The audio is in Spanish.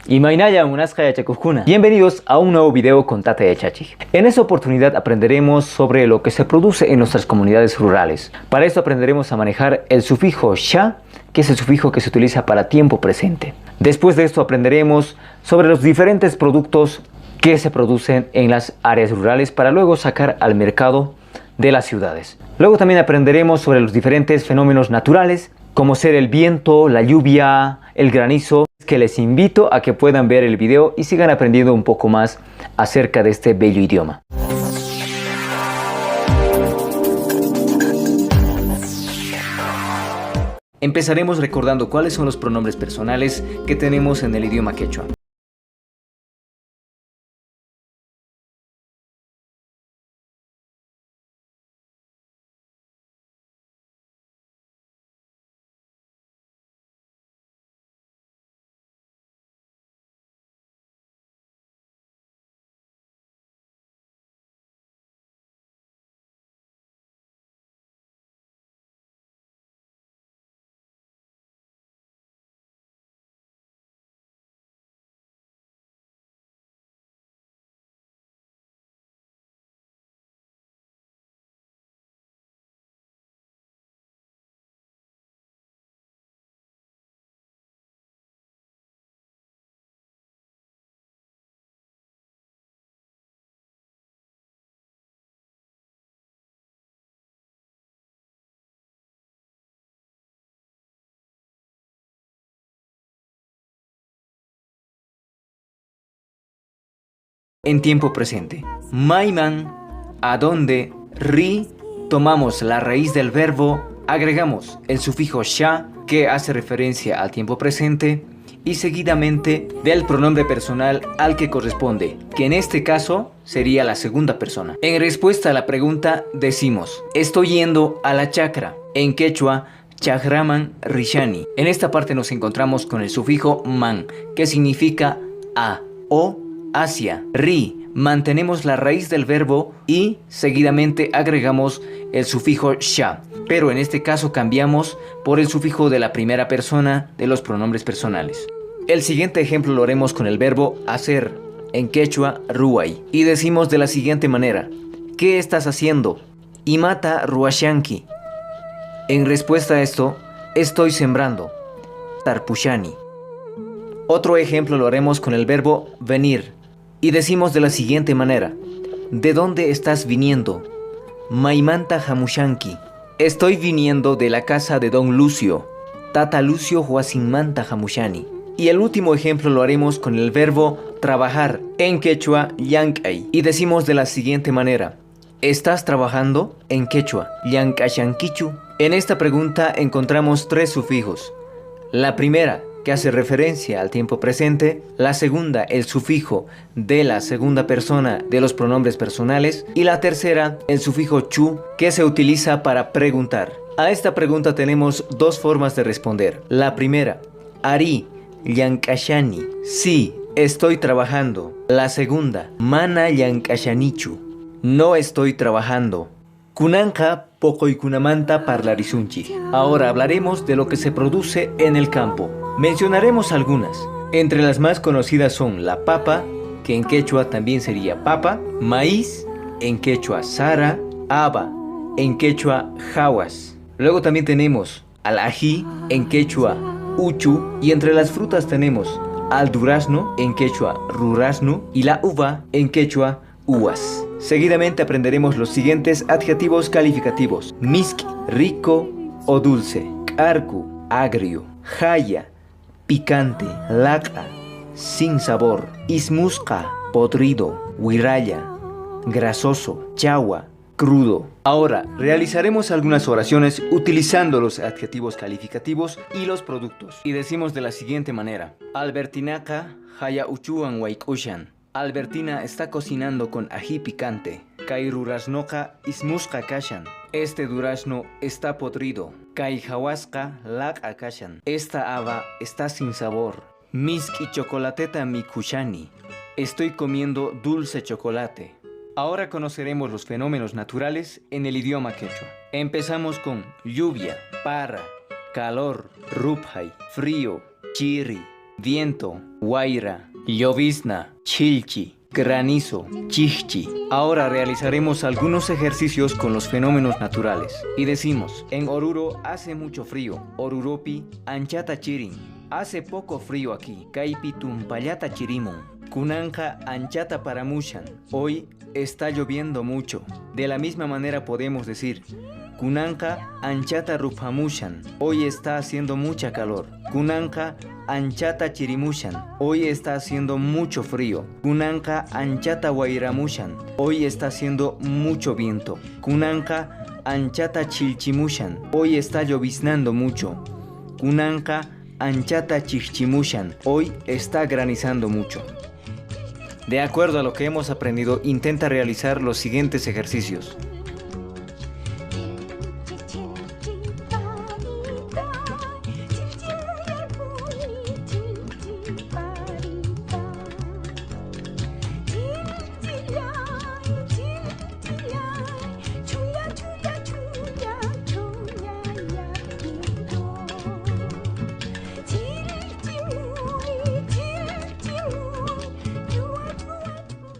Imainaya Unasca Yachakukuna. Bienvenidos a un nuevo video con Tata Yachachi. En esta oportunidad aprenderemos sobre lo que se produce en nuestras comunidades rurales. Para esto aprenderemos a manejar el sufijo sha, que es el sufijo que se utiliza para tiempo presente. Después de esto aprenderemos sobre los diferentes productos que se producen en las áreas rurales para luego sacar al mercado de las ciudades. Luego también aprenderemos sobre los diferentes fenómenos naturales, como ser el viento, la lluvia, el granizo, que les invito a que puedan ver el video y sigan aprendiendo un poco más acerca de este bello idioma. Empezaremos recordando cuáles son los pronombres personales que tenemos en el idioma quechua. En tiempo presente, maiman, a donde, ri, tomamos la raíz del verbo, agregamos el sufijo sha, que hace referencia al tiempo presente, y seguidamente del pronombre personal al que corresponde, que en este caso sería la segunda persona. En respuesta a la pregunta decimos, estoy yendo a la chacra, en quechua, chajraman rishani. En esta parte nos encontramos con el sufijo man, que significa a, o, hacia. Ri, mantenemos la raíz del verbo y seguidamente agregamos el sufijo sha, pero en este caso cambiamos por el sufijo de la primera persona de los pronombres personales. El siguiente ejemplo lo haremos con el verbo hacer, en quechua ruay, y decimos de la siguiente manera: ¿qué estás haciendo? Imata ruashanki. En respuesta a esto, estoy sembrando, tarpushani. Otro ejemplo lo haremos con el verbo venir, y decimos de la siguiente manera: ¿de dónde estás viniendo? Maimanta Hamushanki. Estoy viniendo de la casa de Don Lucio. Tata Lucio Huasinmanta Hamushani. Y el último ejemplo lo haremos con el verbo trabajar, en quechua yankay. Y decimos de la siguiente manera: ¿estás trabajando? En quechua yankashankichu. En esta pregunta encontramos tres sufijos. La primera, que hace referencia al tiempo presente; la segunda, el sufijo de la segunda persona de los pronombres personales; y la tercera, el sufijo chu, que se utiliza para preguntar. A esta pregunta tenemos dos formas de responder. La primera, ari, yankashani, sí, estoy trabajando. La segunda, mana yankashanichu, no estoy trabajando. Kunanja pocoikunamanta parlarisunchi. Ahora hablaremos de lo que se produce en el campo. Mencionaremos algunas. Entre las más conocidas son la papa, que en quechua también sería papa; maíz, en quechua sara; haba, en quechua jawas. Luego también tenemos al ají, en quechua uchu; y entre las frutas tenemos al durazno, en quechua rurazno; y la uva, en quechua uvas. Seguidamente aprenderemos los siguientes adjetivos calificativos: miski, rico o dulce; karku, agrio; jaya, picante; laca, sin sabor; ismusca, podrido; huiraya, grasoso; chagua, crudo. Ahora realizaremos algunas oraciones utilizando los adjetivos calificativos y los productos. Y decimos de la siguiente manera: Albertinaca jaya uchuan waikushan. Albertina está cocinando con ají picante. Kairurasnoka ismusca kashan. Este durazno está podrido. Kaijahuasca lak akashan. Esta haba está sin sabor. Miski chocolateta mikushani. Estoy comiendo dulce chocolate. Ahora conoceremos los fenómenos naturales en el idioma quechua. Empezamos con lluvia, parra, calor, ruphay, frío, chiri, viento, guaira, llovizna, chilchi, granizo, chichi. Ahora realizaremos algunos ejercicios con los fenómenos naturales. Y decimos, en Oruro hace mucho frío, Oruropi, anchata chirin. Hace poco frío aquí, kaipi tumpallata chirimon. Kunanja anchata paramushan. Hoy está lloviendo mucho. De la misma manera podemos decir, Kunanja anchata rupamushan. Hoy está haciendo mucha calor. Kunanja anchata chirimushan. Hoy está haciendo mucho frío. Kunanja anchata guairamushan. Hoy está haciendo mucho viento. Kunanja anchata chilchimushan. Hoy está lloviznando mucho. Kunanja anchata chichimushan. Hoy está granizando mucho. De acuerdo a lo que hemos aprendido, intenta realizar los siguientes ejercicios.